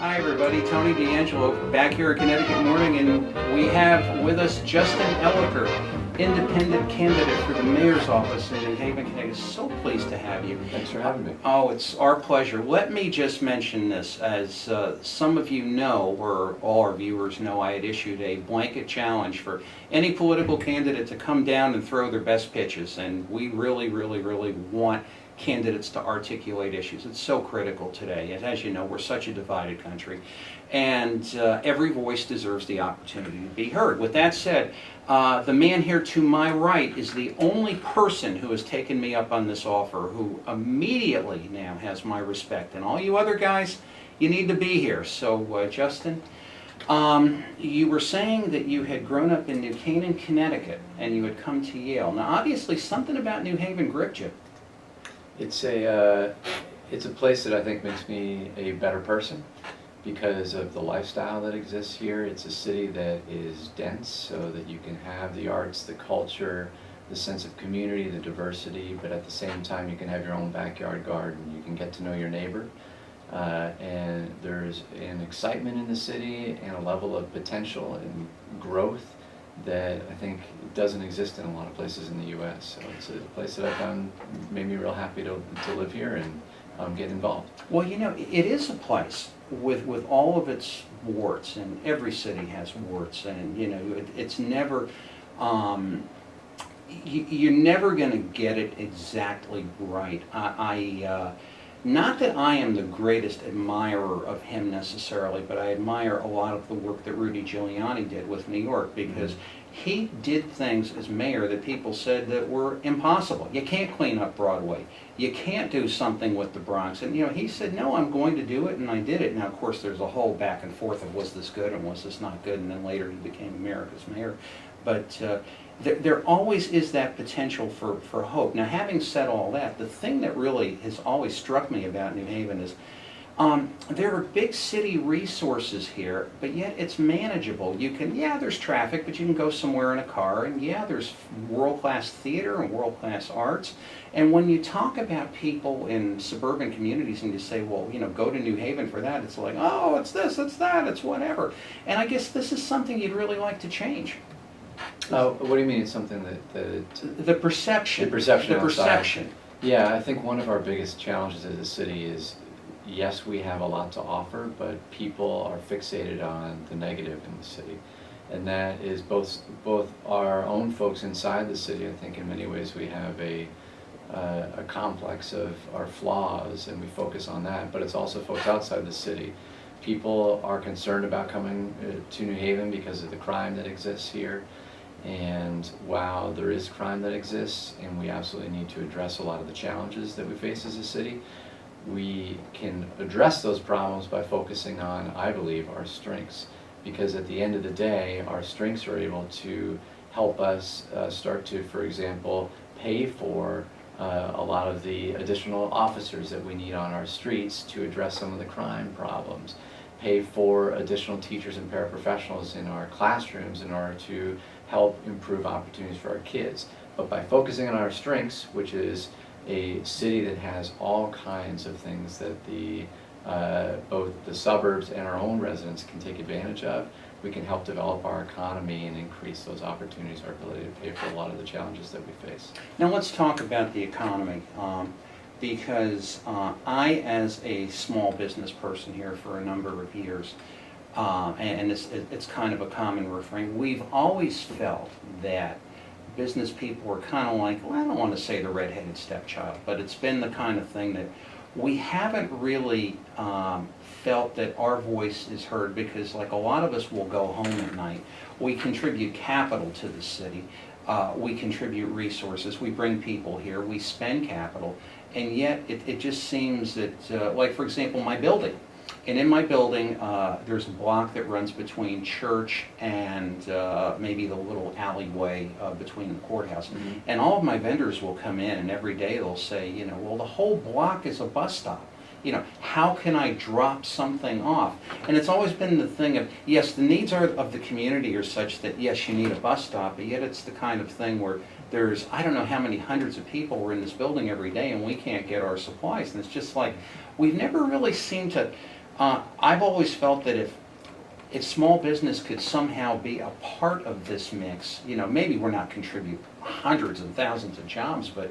Hi everybody, Tony DeAngelo back here at Connecticut Morning, and we have with us Justin Elicker, independent candidate for the mayor's office in New Haven, Connecticut. So pleased to have you. Thanks for having me. Oh, it's our pleasure. Let me just mention this. As some of you know, or all our viewers know, I had issued a blanket challenge for any political candidate to come down and throw their best pitches, and we really want candidates to articulate issues. It's so critical today. As you know, we're such a divided country, and every voice deserves the opportunity to be heard. With that said, the man here to my right is the only person who has taken me up on this offer, who immediately now has my respect. And all you other guys, you need to be here. So, Justin, you were saying that you had grown up in New Canaan, Connecticut, and you had come to Yale. Now, obviously, something about New Haven gripped you. It's a place that I think makes me a better person because of the lifestyle that exists here. It's a city that is dense so that you can have the arts, the culture, the sense of community, the diversity, but at the same time you can have your own backyard garden. You can get to know your neighbor. And there's an excitement in the city and a level of potential and growth that I think doesn't exist in a lot of places in the U.S. So it's a place that I found made me real happy to live here and get involved. Well, you know, it is a place with all of its warts, and every city has warts, and you know, it's never, you're never going to get it exactly right. Not that I am the greatest admirer of him necessarily, but I admire a lot of the work that Rudy Giuliani did with New York, because he did things as mayor that people said that were impossible. You can't clean up Broadway. You can't do something with the Bronx. And you know, he said, no, I'm going to do it, and I did it. Now, of course, there's a whole back and forth of was this good and was this not good, and then later he became America's mayor. But there always is that potential for hope. Now, having said all that, the thing that really has always struck me about New Haven is there are big city resources here, but yet it's manageable. You can, yeah, there's traffic, but you can go somewhere in a car, and yeah, there's world-class theater and world-class arts. And when you talk about people in suburban communities and you say, well, you know, go to New Haven for that, it's like, oh, it's this, it's that, it's whatever. And I guess this is something you'd really like to change. What do you mean it's something The perception. The perception. The perception. Yeah, I think one of our biggest challenges as a city is, yes, we have a lot to offer, but people are fixated on the negative in the city. And that is both our own folks inside the city. I think in many ways we have a complex of our flaws, and we focus on that, but it's also folks outside the city. People are concerned about coming to New Haven because of the crime that exists here. And while there is crime that exists, and we absolutely need to address a lot of the challenges that we face as a city, we can address those problems by focusing on, I believe, our strengths. Because at the end of the day, our strengths are able to help us start to, for example, pay for a lot of the additional officers that we need on our streets to address some of the crime problems, pay for additional teachers and paraprofessionals in our classrooms in order to help improve opportunities for our kids. But by focusing on our strengths, which is a city that has all kinds of things that both the suburbs and our own residents can take advantage of, we can help develop our economy and increase those opportunities, our ability to pay for a lot of the challenges that we face. Now let's talk about the economy, because I, as a small business person here for a number of years, and it's kind of a common refrain, we've always felt that business people are kind of like, well, I don't want to say the redheaded stepchild, but it's been the kind of thing that we haven't really felt that our voice is heard, because like a lot of us will go home at night. We contribute capital to the city. We contribute resources. We bring people here. We spend capital. And yet it just seems that, like for example, my building. And in my building, there's a block that runs between church and maybe the little alleyway between the courthouse. Mm-hmm. And all of my vendors will come in, and every day they'll say, you know, well, the whole block is a bus stop. You know, how can I drop something off? And it's always been the thing of, yes, the needs of the community are such that, yes, you need a bus stop, but yet it's the kind of thing where there's, I don't know how many hundreds of people are in this building every day, and we can't get our supplies. And it's just like, we've never really seemed to I've always felt that if small business could somehow be a part of this mix, maybe we're not contribute hundreds and thousands of jobs, but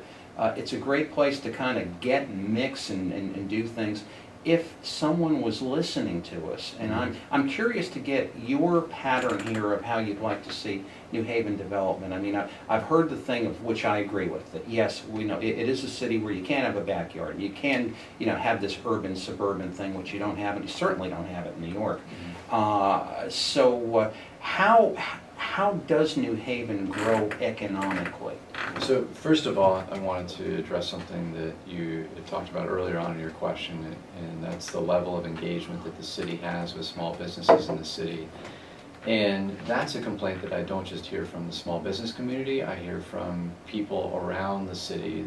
it's a great place to kind of get and mix and do things if someone was listening to us. And I'm curious to get your pattern here of how you'd like to see New Haven development. I mean, I've heard the thing of which I agree with, that yes, we know it is a city where you can't have a backyard. You can, have this urban suburban thing, which you don't have, and you certainly don't have it in New York. So how does New Haven grow economically? So first of all, I wanted to address something that you had talked about earlier on in your question, and that's the level of engagement that the city has with small businesses in the city. And that's a complaint that I don't just hear from the small business community. I hear from people around the city,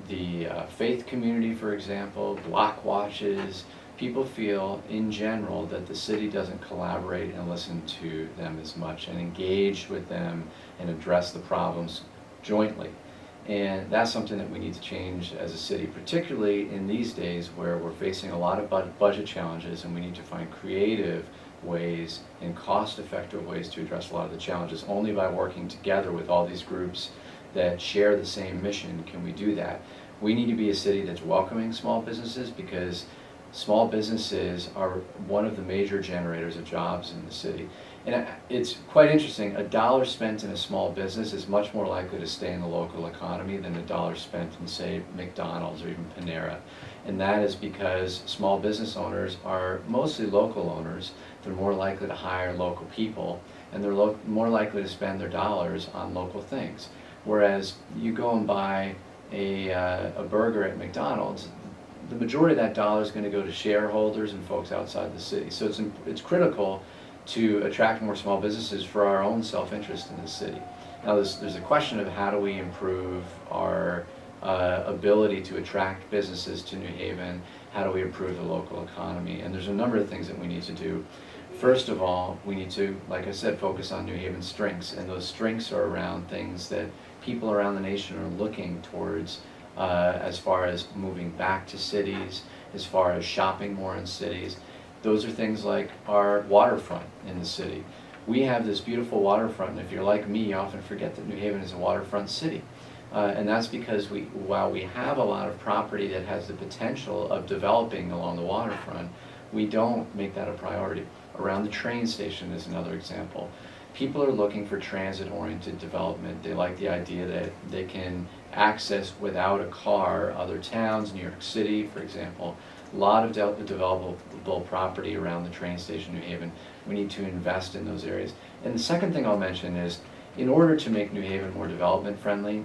the faith community, for example, block watches. People feel in general that the city doesn't collaborate and listen to them as much and engage with them and address the problems jointly. And that's something that we need to change as a city, particularly in these days where we're facing a lot of budget challenges, and we need to find creative ways and cost-effective ways to address a lot of the challenges. Only by working together with all these groups that share the same mission can we do that. We need to be a city that's welcoming small businesses, because small businesses are one of the major generators of jobs in the city. And it's quite interesting, $1 spent in a small business is much more likely to stay in the local economy than $1 spent in, say, McDonald's or even Panera. And that is because small business owners are mostly local owners. They're more likely to hire local people, and they're more likely to spend their dollars on local things. Whereas you go and buy a burger at McDonald's, the majority of that dollar is going to go to shareholders and folks outside the city. So it's critical to attract more small businesses for our own self-interest in the city. Now there's a question of how do we improve our ability to attract businesses to New Haven, how do we improve the local economy, and there's a number of things that we need to do. First of all, we need to, like I said, focus on New Haven's strengths, and those strengths are around things that people around the nation are looking towards, as far as moving back to cities, as far as shopping more in cities. Those are things like our waterfront in the city. We have this beautiful waterfront, and if you're like me, you often forget that New Haven is a waterfront city. And that's because while we have a lot of property that has the potential of developing along the waterfront, we don't make that a priority. Around the train station is another example. People are looking for transit-oriented development. They like the idea that they can access without a car other towns, New York City, for example. A lot of developable property around the train station, New Haven. We need to invest in those areas. And the second thing I'll mention is, in order to make New Haven more development-friendly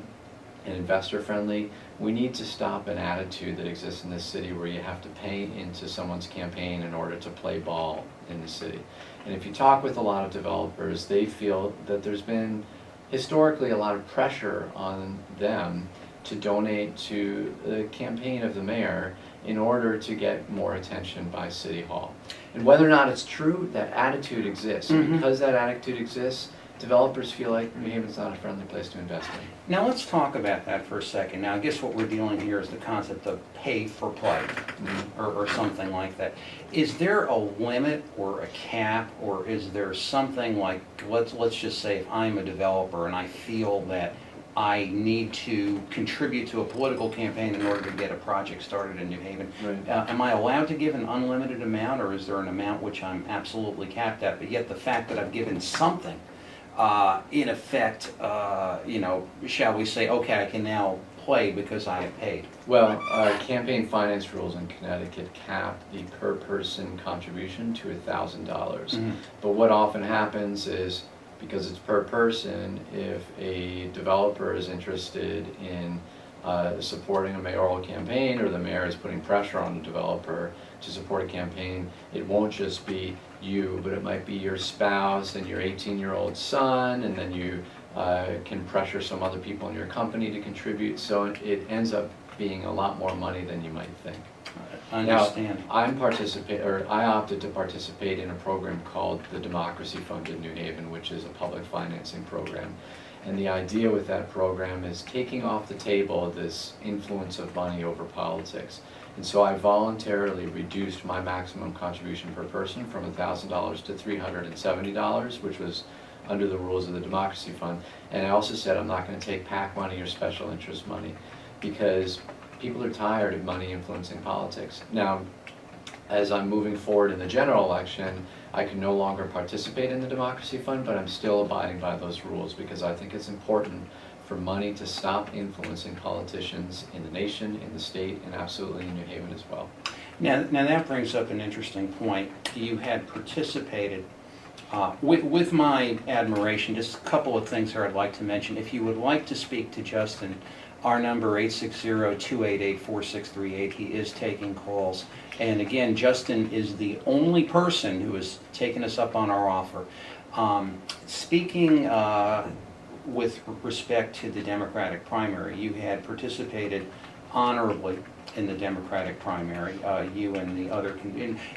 and investor-friendly, we need to stop an attitude that exists in this city where you have to pay into someone's campaign in order to play ball in the city. And if you talk with a lot of developers, they feel that there's been historically a lot of pressure on them to donate to the campaign of the mayor in order to get more attention by City Hall. And whether or not it's true, that attitude exists. Mm-hmm. Because that attitude exists, developers feel like New Haven's not a friendly place to invest in. Now let's talk about that for a second. Now I guess what we're dealing here is the concept of pay for play, or something like that. Is there a limit or a cap, or is there something like, let's just say if I'm a developer and I feel that I need to contribute to a political campaign in order to get a project started in New Haven. Right. Am I allowed to give an unlimited amount, or is there an amount which I'm absolutely capped at? But yet the fact that I've given something, in effect, shall we say, okay, I can now play because I have paid. Well, campaign finance rules in Connecticut cap the per person contribution to $1,000. Mm-hmm. But what often happens is, because it's per person, if a developer is interested in supporting a mayoral campaign, or the mayor is putting pressure on the developer to support a campaign, it won't just be you, but it might be your spouse and your 18-year-old son, and then you can pressure some other people in your company to contribute, so it ends up being a lot more money than you might think. I understand. Now, I opted to participate in a program called the Democracy Fund in New Haven, which is a public financing program. And the idea with that program is taking off the table this influence of money over politics. And so I voluntarily reduced my maximum contribution per person from $1,000 to $370, which was under the rules of the Democracy Fund. And I also said I'm not going to take PAC money or special interest money, because people are tired of money influencing politics. Now, as I'm moving forward in the general election, I can no longer participate in the Democracy Fund, but I'm still abiding by those rules, because I think it's important for money to stop influencing politicians in the nation, in the state, and absolutely in New Haven as well. Now that brings up an interesting point. You had participated, with my admiration, just a couple of things here I'd like to mention. If you would like to speak to Justin, our number 860-288-4638. He is taking calls. And again, Justin is the only person who has taken us up on our offer. Speaking with respect to the Democratic primary, you had participated honorably in the Democratic primary, you and the other,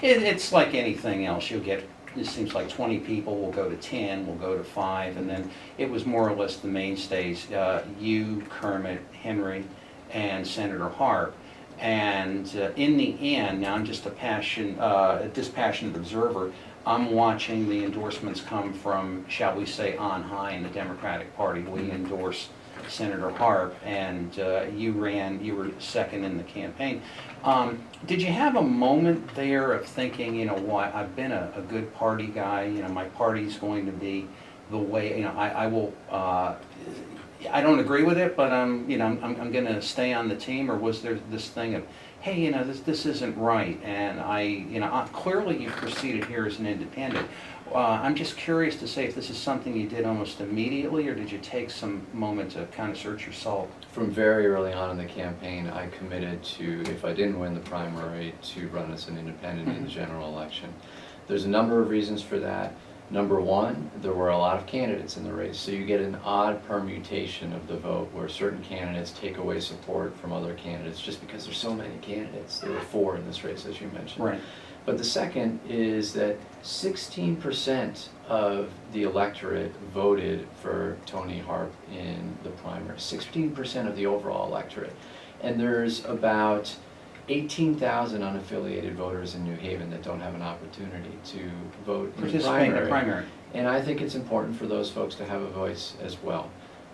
it's like anything else. You'll get, it seems like 20 people, will go to 10, will go to 5, and then it was more or less the mainstays, you, Kermit, Henry, and Senator Harp. And in the end, now I'm just a dispassionate observer, I'm watching the endorsements come from, shall we say, on high in the Democratic Party. We endorse Senator Harp, and you were second in the campaign. Did you have a moment there of thinking, you know, what, I've been a good party guy, you know, my party's going to be the way, you know, I will, I don't agree with it, but I'm going to stay on the team? Or was there this thing of, hey, you know, this isn't right, and clearly you proceeded here as an independent. I'm just curious to say if this is something you did almost immediately, or did you take some moment to kind of search your soul? From very early on in the campaign, I committed to, if I didn't win the primary, to run as an independent in the general election. There's a number of reasons for that. Number one, there were a lot of candidates in the race, so you get an odd permutation of the vote where certain candidates take away support from other candidates just because there's so many candidates. There were 4 in this race, as you mentioned. Right. But the second is that 16% of the electorate voted for Tony Harp in the primary, 16% of the overall electorate. And there's about 18,000 unaffiliated voters in New Haven that don't have an opportunity to vote in the primary. And I think it's important for those folks to have a voice as well.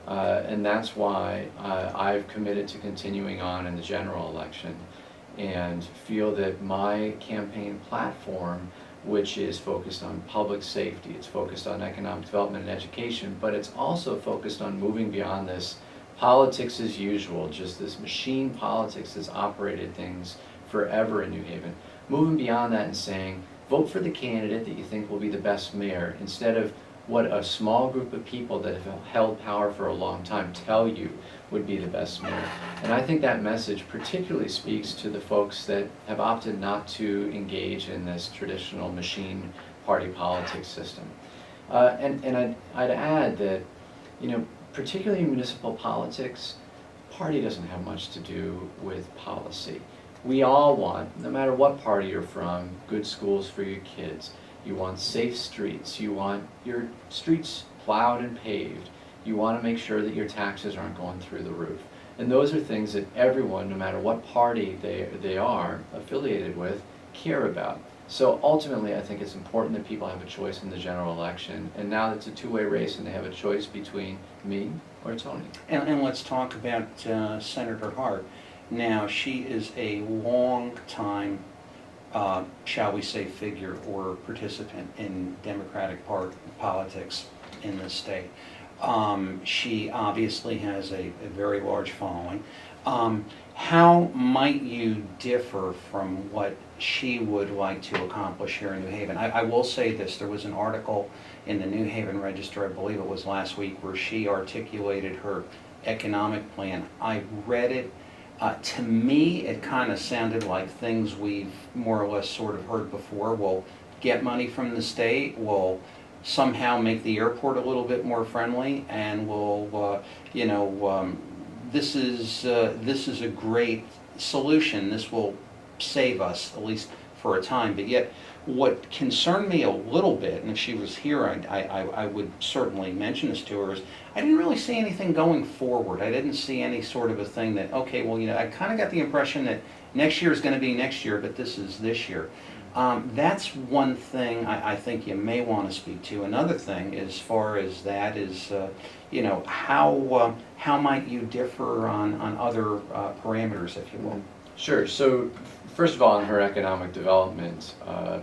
And that's why I've committed to continuing on in the general election, and feel that my campaign platform, which is focused on public safety, it's focused on economic development and education, but it's also focused on moving beyond this politics as usual, just this machine politics that's operated things forever in New Haven. Moving beyond that and saying, vote for the candidate that you think will be the best mayor, instead of what a small group of people that have held power for a long time tell you would be the best mayor. And I think that message particularly speaks to the folks that have opted not to engage in this traditional machine party politics system. And I'd add that, you know, particularly in municipal politics, party doesn't have much to do with policy. We all want, no matter what party you're from, good schools for your kids. You want safe streets. You want your streets plowed and paved. You want to make sure that your taxes aren't going through the roof. And those are things that everyone, no matter what party they are affiliated with, care about. So ultimately, I think it's important that people have a choice in the general election. And now it's a two-way race, and they have a choice between me or Tony. And let's talk about Senator Hart. Now, she is a long-time, shall we say, figure or participant in Democratic politics in this state. She obviously has a very large following. How might you differ from what she would like to accomplish here in New Haven? I will say this, there was an article in the New Haven Register, I believe it was last week, where she articulated her economic plan. I read it. To me, it kind of sounded like things we've more or less sort of heard before. We'll get money from the state, we'll somehow make the airport a little bit more friendly, and we'll, this is a great solution. This will save us, at least for a time. But yet, what concerned me a little bit, and if she was here, I would certainly mention this to her, is I didn't really see anything going forward. I didn't see any sort of a thing that, okay, well, I kind of got the impression that next year is going to be next year, but this is this year. That's one thing I think you may want to speak to. Another thing, as far as that, is how might you differ on other parameters, if you will? Sure. So first of all, in her economic development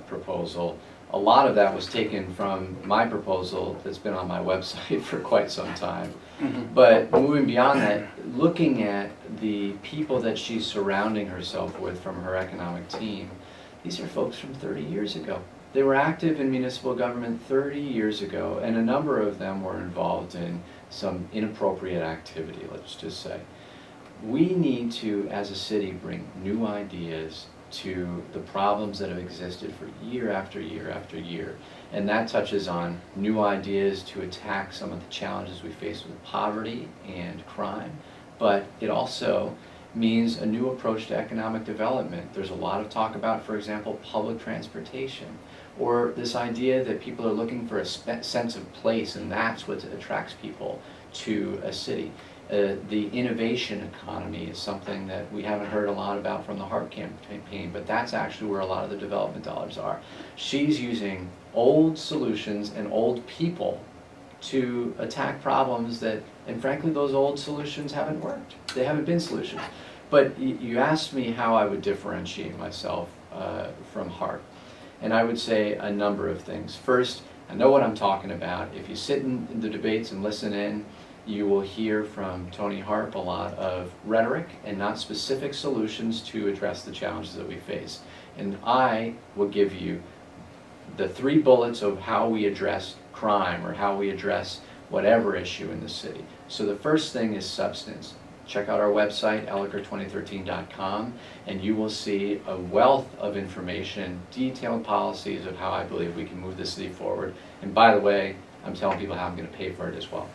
proposal, a lot of that was taken from my proposal that's been on my website for quite some time. Mm-hmm. But moving beyond that, looking at the people that she's surrounding herself with from her economic team, these are folks from 30 years ago. They were active in municipal government 30 years ago, and a number of them were involved in some inappropriate activity, let's just say. We need to, as a city, bring new ideas to the problems that have existed for year after year after year. And that touches on new ideas to attack some of the challenges we face with poverty and crime. But it also means a new approach to economic development. There's a lot of talk about, for example, public transportation, or this idea that people are looking for a sense of place, and that's what attracts people to a city. The innovation economy is something that we haven't heard a lot about from the HARP campaign, but that's actually where a lot of the development dollars are. She's using old solutions and old people to attack problems that, and frankly, those old solutions haven't worked. They haven't been solutions. But you asked me how I would differentiate myself from HARP. And I would say a number of things. First, I know what I'm talking about. If you sit in the debates and listen in, you will hear from Tony Harp a lot of rhetoric and not specific solutions to address the challenges that we face. And I will give you the 3 bullets of how we address crime or how we address whatever issue in the city. So the first thing is substance. Check out our website, Elicker2013.com, and you will see a wealth of information, detailed policies of how I believe we can move the city forward. And by the way, I'm telling people how I'm going to pay for it as well.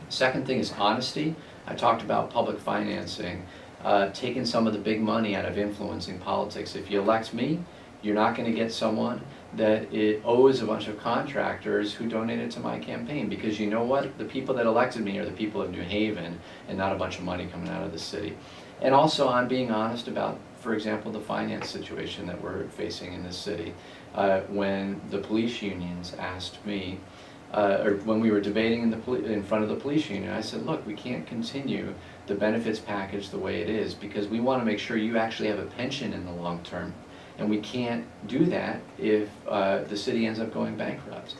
Second thing is honesty. I talked about public financing, taking some of the big money out of influencing politics. If you elect me, you're not going to get someone that it owes a bunch of contractors who donated to my campaign, because you know what? The people that elected me are the people of New Haven and not a bunch of money coming out of the city. And also I'm being honest about, for example, the finance situation that we're facing in this city. When the police unions asked me, or when we were debating in front of the police union, I said, look, we can't continue the benefits package the way it is, because we want to make sure you actually have a pension in the long term. And we can't do that if the city ends up going bankrupt.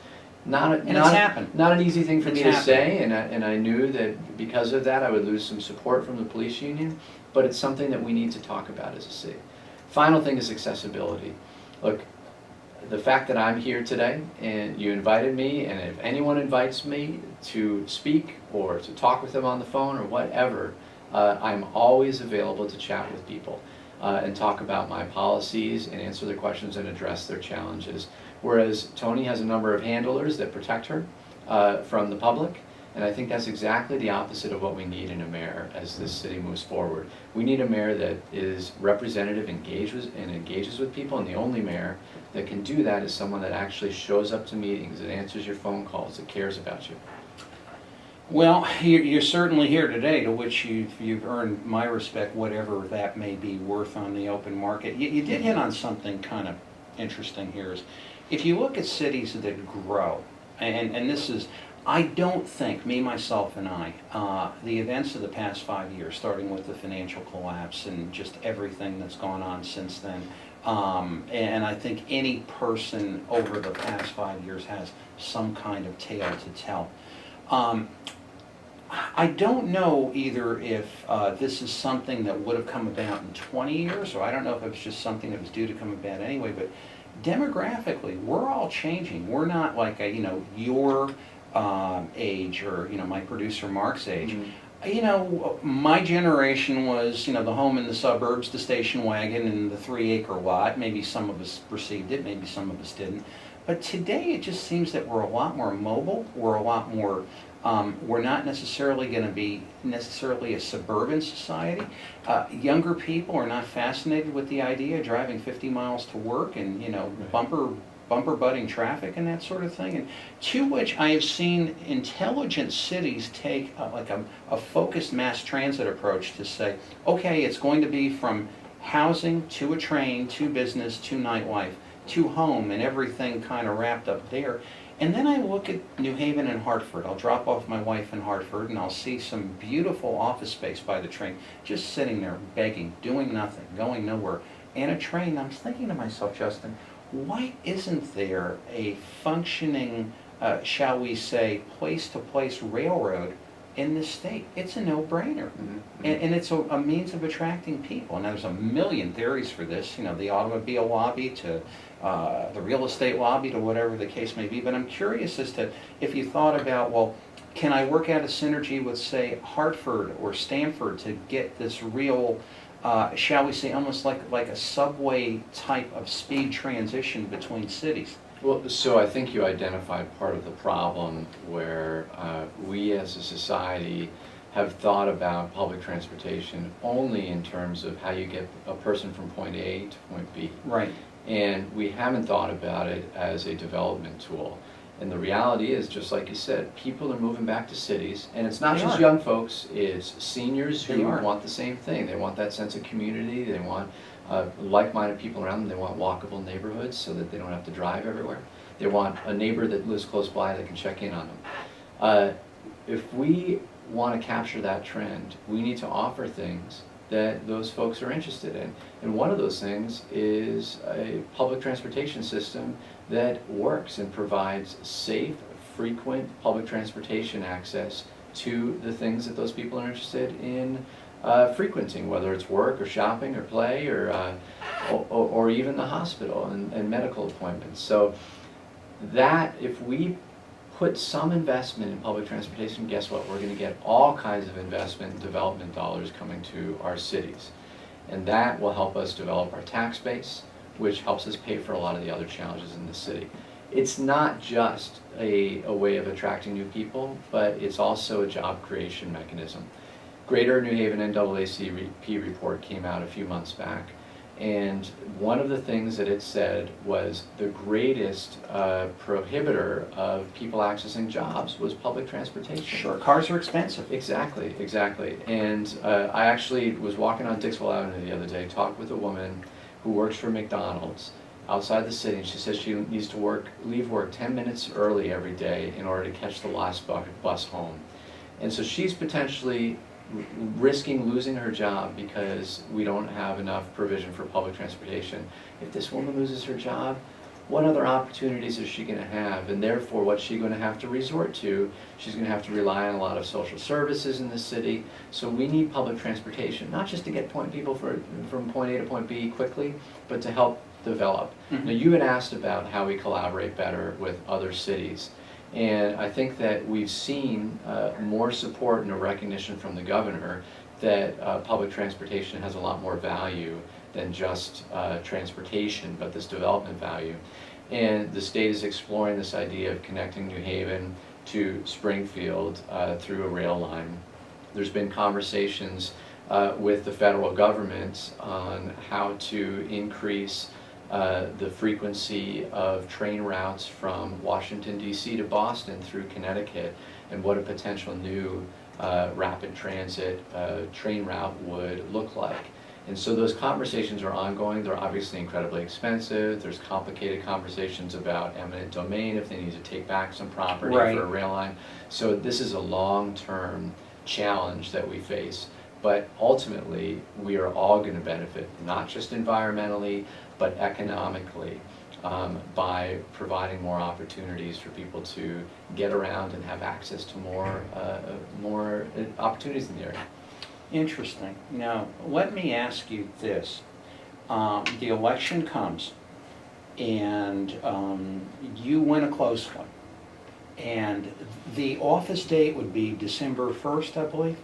Not an easy thing for me to say, and I knew that because of that I would lose some support from the police union, but it's something that we need to talk about as a city. Final thing is accessibility. Look, the fact that I'm here today and you invited me, and if anyone invites me to speak or to talk with them on the phone or whatever, I'm always available to chat with people. And talk about my policies and answer their questions and address their challenges. Whereas Tony has a number of handlers that protect her from the public, and I think that's exactly the opposite of what we need in a mayor as this city moves forward. We need a mayor that is representative, engages with people, and the only mayor that can do that is someone that actually shows up to meetings, that answers your phone calls, that cares about you. Well, you're certainly here today, to which you've earned my respect, whatever that may be worth on the open market. You did hit on something kind of interesting here. Is if you look at cities that grow, and this is, I don't think, me, myself, and I, the events of the past 5 years, starting with the financial collapse and just everything that's gone on since then, and I think any person over the past 5 years has some kind of tale to tell. I don't know either if this is something that would have come about in 20 years, or I don't know if it's just something that was due to come about anyway, but demographically, we're all changing. We're not like, your age, or, my producer Mark's age. Mm-hmm. My generation was, the home in the suburbs, the station wagon, and the 3-acre lot. Maybe some of us received it, maybe some of us didn't. But today it just seems that we're a lot more mobile, we're a lot more, we're not necessarily going to be a suburban society. Younger people are not fascinated with the idea of driving 50 miles to work and, bumper butting traffic and that sort of thing. And to which I have seen intelligent cities take a focused mass transit approach to say, okay, it's going to be from housing to a train to business to nightlife to home and everything kind of wrapped up there. And then I look at New Haven and Hartford. I'll drop off my wife in Hartford and I'll see some beautiful office space by the train, just sitting there begging, doing nothing, going nowhere. And a train, I'm thinking to myself, Justin, why isn't there a functioning, shall we say, place-to-place railroad in this state? It's a no-brainer. Mm-hmm. And it's a means of attracting people. And there's a million theories for this, you know, the automobile lobby to the real estate lobby to whatever the case may be. But I'm curious as to if you thought about, well, can I work out a synergy with, say, Hartford or Stamford to get this real, shall we say, almost like a subway type of speed transition between cities? Well, so I think you identified part of the problem where we as a society have thought about public transportation only in terms of how you get a person from point A to point B. Right. And we haven't thought about it as a development tool. And the reality is, just like you said, people are moving back to cities, and it's not just young folks, it's seniors who want the same thing. They want that sense of community, they want like-minded people around them, they want walkable neighborhoods so that they don't have to drive everywhere. They want a neighbor that lives close by that can check in on them. If we want to capture that trend, we need to offer things that those folks are interested in. And one of those things is a public transportation system that works and provides safe, frequent public transportation access to the things that those people are interested in frequenting, whether it's work or shopping or play or even the hospital and medical appointments. So that, if we put some investment in public transportation, guess what? We're going to get all kinds of investment and development dollars coming to our cities. And that will help us develop our tax base, which helps us pay for a lot of the other challenges in the city. It's not just a way of attracting new people, but it's also a job creation mechanism. Greater New Haven NAACP report came out a few months back, and one of the things that it said was the greatest prohibitor of people accessing jobs was public transportation. Sure, cars are expensive. Exactly, exactly. And I actually was walking on Dixwell Avenue the other day, talked with a woman who works for McDonald's outside the city, and she says she needs to leave work 10 minutes early every day in order to catch the last bus home. And so she's potentially risking losing her job because we don't have enough provision for public transportation. If this woman loses her job, what other opportunities is she going to have? And therefore, what's she going to have to resort to? She's going to have to rely on a lot of social services in the city. So we need public transportation, not just to get people from point A to point B quickly, but to help develop. Mm-hmm. Now, you had asked about how we collaborate better with other cities. And I think that we've seen more support and a recognition from the governor that public transportation has a lot more value than just transportation, but this development value. And the state is exploring this idea of connecting New Haven to Springfield through a rail line. There's been conversations with the federal government on how to increase the frequency of train routes from Washington, D.C. to Boston through Connecticut, and what a potential new rapid transit train route would look like. And so those conversations are ongoing. They're obviously incredibly expensive. There's complicated conversations about eminent domain if they need to take back some property for a rail line. So this is a long-term challenge that we face. But ultimately, we are all going to benefit, not just environmentally, but economically, by providing more opportunities for people to get around and have access to more opportunities in the area. Interesting. Now, let me ask you this. The election comes, and you win a close one. And the office date would be December 1st, I believe?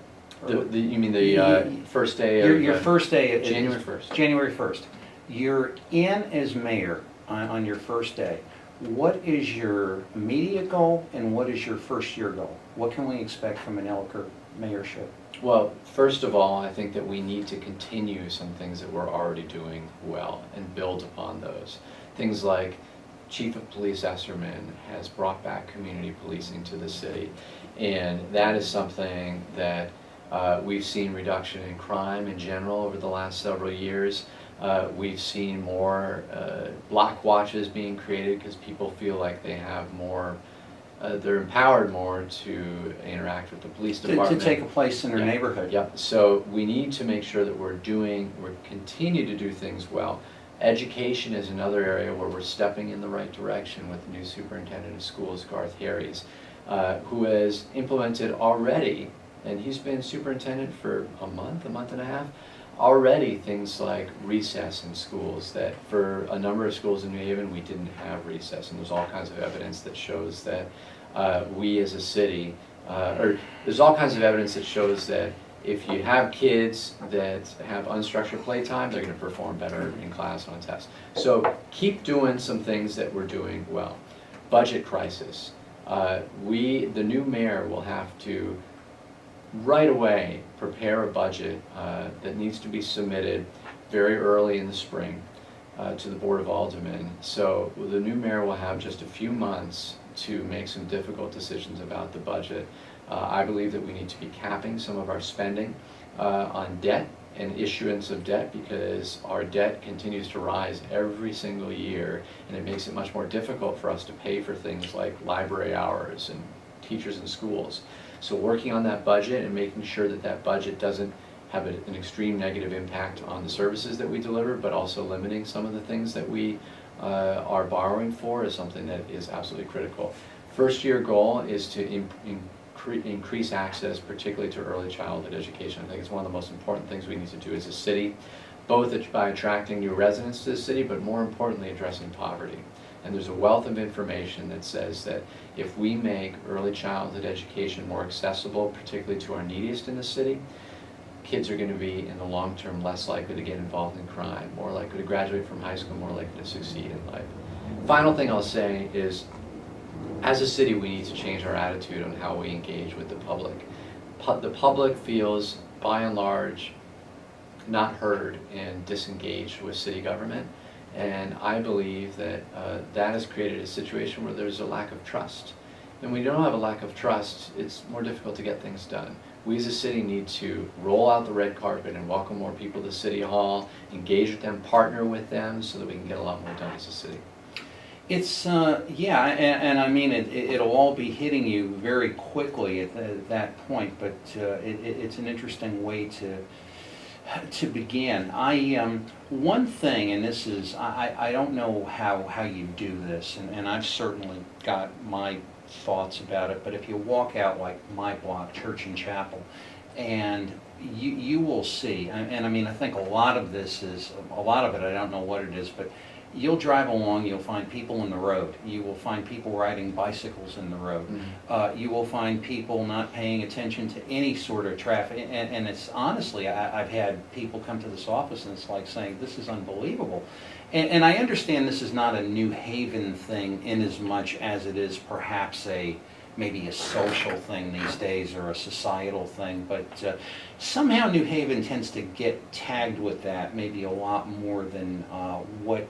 You mean the first day of... Your first day... January 1st. January 1st. You're in as mayor on your first day. What is your immediate goal, and what is your first-year goal? What can we expect from an Elicker mayorship? Well, first of all, I think that we need to continue some things that we're already doing well and build upon those. Things like Chief of Police Esserman has brought back community policing to the city, and that is something that We've seen reduction in crime in general over the last several years. We've seen more block watches being created because people feel like they have more, they're empowered more to interact with the police department. To take a place in their neighborhood. Yep. So we need to make sure that we're continue to do things well. Education is another area where we're stepping in the right direction with the new superintendent of schools, Garth Harries, who has implemented already, and he's been superintendent for a month and a half, already things like recess in schools, that for a number of schools in New Haven we didn't have recess, and there's all kinds of evidence that shows that we as a city, or there's all kinds of evidence that shows that if you have kids that have unstructured playtime, they're going to perform better in class on tests. So keep doing some things that we're doing well. Budget crisis. The new mayor will have to right away prepare a budget that needs to be submitted very early in the spring to the Board of Aldermen. So the new mayor will have just a few months to make some difficult decisions about the budget. I believe that we need to be capping some of our spending on debt and issuance of debt, because our debt continues to rise every single year, and it makes it much more difficult for us to pay for things like library hours and teachers in schools. So working on that budget and making sure that that budget doesn't have an extreme negative impact on the services that we deliver, but also limiting some of the things that we are borrowing for, is something that is absolutely critical. First year goal is to increase access, particularly to early childhood education. I think it's one of the most important things we need to do as a city, both by attracting new residents to the city, but more importantly addressing poverty. And there's a wealth of information that says that if we make early childhood education more accessible, particularly to our neediest in the city, kids are going to be, in the long term, less likely to get involved in crime, more likely to graduate from high school, more likely to succeed in life. Final thing I'll say is, as a city, we need to change our attitude on how we engage with the public. The public feels, by and large, not heard and disengaged with city government. And I believe that that has created a situation where there's a lack of trust. And when you don't have a lack of trust, it's more difficult to get things done. We as a city need to roll out the red carpet and welcome more people to City Hall, engage with them, partner with them, so that we can get a lot more done as a city. It's, yeah, and I mean, it'll all be hitting you very quickly at that point, but it's an interesting way to begin. One thing, and this is, I don't know how you do this, and I've certainly got my thoughts about it, but if you walk out like my block, Church and Chapel, and you will see, and I mean, I think a lot of this is, a lot of it, I don't know what it is, but you'll drive along, you'll find people in the road. You will find people riding bicycles in the road. Mm-hmm. You will find people not paying attention to any sort of traffic. And it's honestly, I've had people come to this office and it's like saying, this is unbelievable. And I understand this is not a New Haven thing in as much as it is perhaps maybe a social thing these days or a societal thing, but somehow New Haven tends to get tagged with that maybe a lot more than what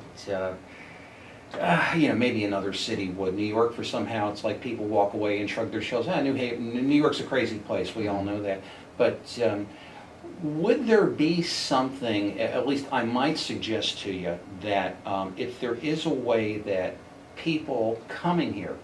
maybe another city would. New York, for somehow it's like people walk away and shrug their shoulders. New York's a crazy place, we all know that. But would there be something, at least I might suggest to you, that if there is a way that people coming here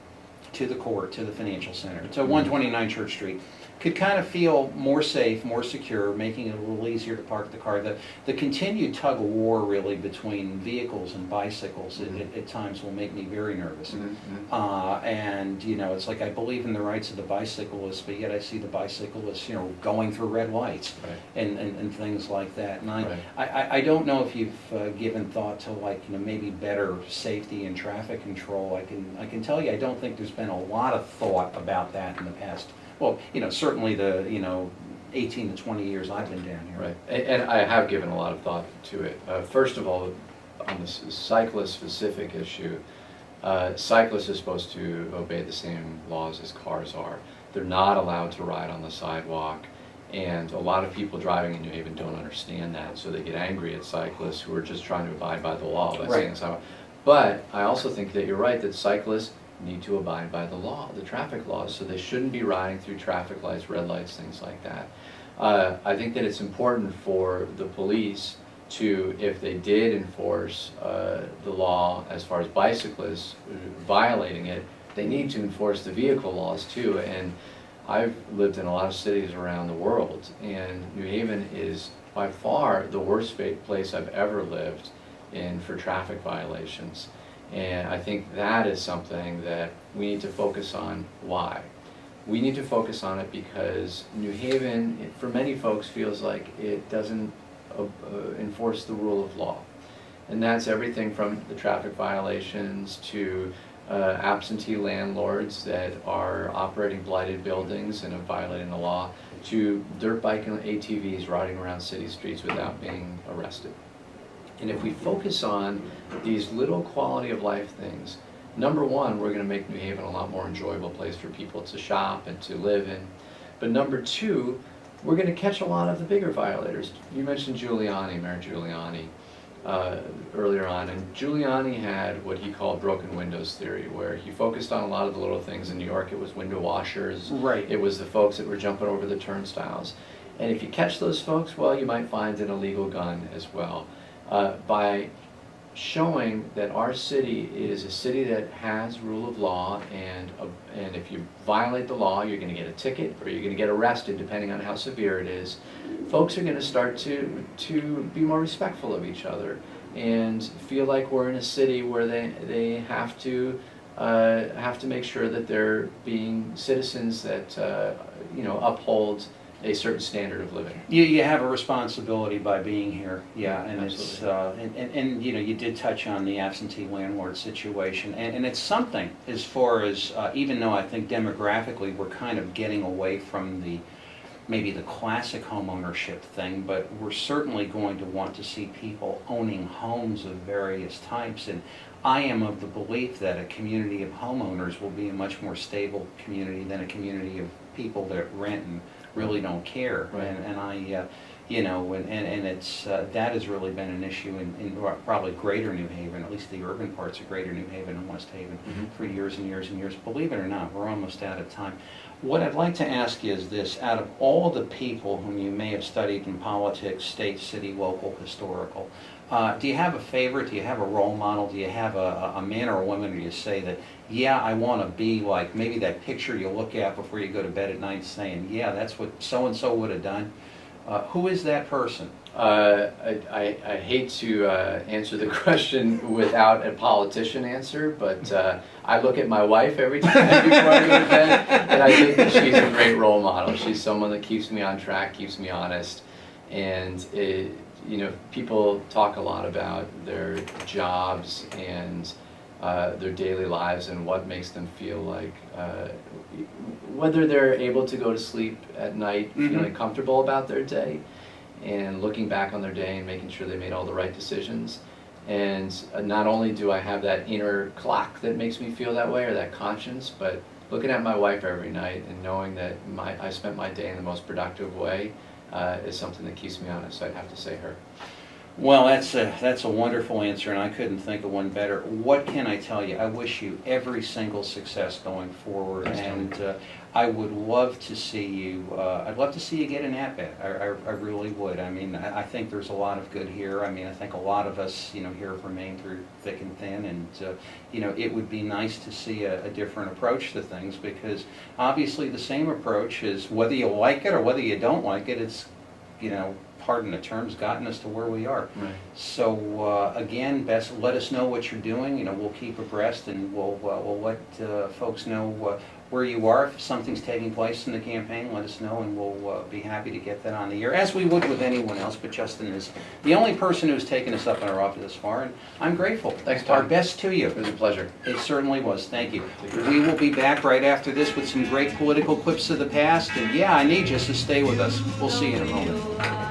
to the court, to the financial center, to 129 Church Street, could kind of feel more safe, more secure, making it a little easier to park the car. The continued tug of war really between vehicles and bicycles at times will make me very nervous. Mm-hmm. And it's like I believe in the rights of the bicyclists, but yet I see the bicyclists going through red lights, right, and things like that. And I don't know if you've given thought to maybe better safety and traffic control. I can tell you I don't think there's been a lot of thought about that in the past. Well, certainly the 18 to 20 years I've been down here. Right, and I have given a lot of thought to it. First of all, on the cyclist-specific issue, cyclists are supposed to obey the same laws as cars are. They're not allowed to ride on the sidewalk, and a lot of people driving in New Haven don't understand that, so they get angry at cyclists who are just trying to abide by the law by saying sidewalk. But I also think that you're right, that cyclists need to abide by the law, the traffic laws, so they shouldn't be riding through traffic lights, red lights, things like that. I think that it's important for the police to, if they did enforce the law as far as bicyclists violating it, they need to enforce the vehicle laws too. And I've lived in a lot of cities around the world, and New Haven is by far the worst place I've ever lived in for traffic violations. And I think that is something that we need to focus on. Why? We need to focus on it because New Haven, for many folks, feels like it doesn't enforce the rule of law. And that's everything from the traffic violations to absentee landlords that are operating blighted buildings and are violating the law, to dirt bike and ATVs riding around city streets without being arrested. And if we focus on these little quality of life things, number one, we're going to make New Haven a lot more enjoyable place for people to shop and to live in. But number two, we're going to catch a lot of the bigger violators. You mentioned Giuliani, Mayor Giuliani, earlier on, and Giuliani had what he called broken windows theory, where he focused on a lot of the little things. In New York, it was window washers. Right. It was the folks that were jumping over the turnstiles. And if you catch those folks, well, you might find an illegal gun as well. By showing that our city is a city that has rule of law, and if you violate the law, you're going to get a ticket or you're going to get arrested, depending on how severe it is. Folks are going to start to be more respectful of each other and feel like we're in a city where they have to make sure that they're being citizens that uphold a certain standard of living. You have a responsibility by being here, yeah, and Absolutely. it's and you did touch on the absentee landlord situation, and it's something as far as even though I think demographically we're kind of getting away from maybe the classic home ownership thing, but we're certainly going to want to see people owning homes of various types. And I am of the belief that a community of homeowners will be a much more stable community than a community of people that rent and really don't care. Right. And I, and it's that has really been an issue in probably Greater New Haven, at least the urban parts of Greater New Haven and West Haven, for years and years and years. Believe it or not, we're almost out of time. What I'd like to ask you is this: out of all the people whom you may have studied in politics, state, city, local, historical, do you have a favorite? Do you have a role model? Do you have a man or a woman where you say that, yeah, I want to be like maybe that picture you look at before you go to bed at night saying, yeah, that's what so-and-so would have done? Who is that person? I hate to answer the question without a politician answer, but I look at my wife every time before I go to bed, and I think that she's a great role model. She's someone that keeps me on track, keeps me honest, and people talk a lot about their jobs and their daily lives and what makes them feel like, whether they're able to go to sleep at night feeling comfortable about their day and looking back on their day and making sure they made all the right decisions. And not only do I have that inner clock that makes me feel that way, or that conscience, but looking at my wife every night and knowing that I spent my day in the most productive way is something that keeps me honest. So I'd have to say her. Well, that's a wonderful answer, and I couldn't think of one better. What can I tell you? I wish you every single success going forward, and I would love to see you. I'd love to see you get an at-bat. I really would. I mean, I think there's a lot of good here. I mean, I think a lot of us, here from Maine through thick and thin, and it would be nice to see a different approach to things, because obviously the same approach is, whether you like it or whether you don't like it, it's pardon the terms, gotten us to where we are. Right. So again, best let us know what you're doing. We'll keep abreast, and we'll let folks know where you are. If something's taking place in the campaign, let us know, and we'll be happy to get that on the air, as we would with anyone else. But Justin is the only person who's taken us up in our office this far, and I'm grateful. Thanks, Tom. Our best to you. It was a pleasure. It certainly was. Thank you. We will be back right after this with some great political clips of the past. And yeah, I need you, so stay with us. We'll see you in a moment.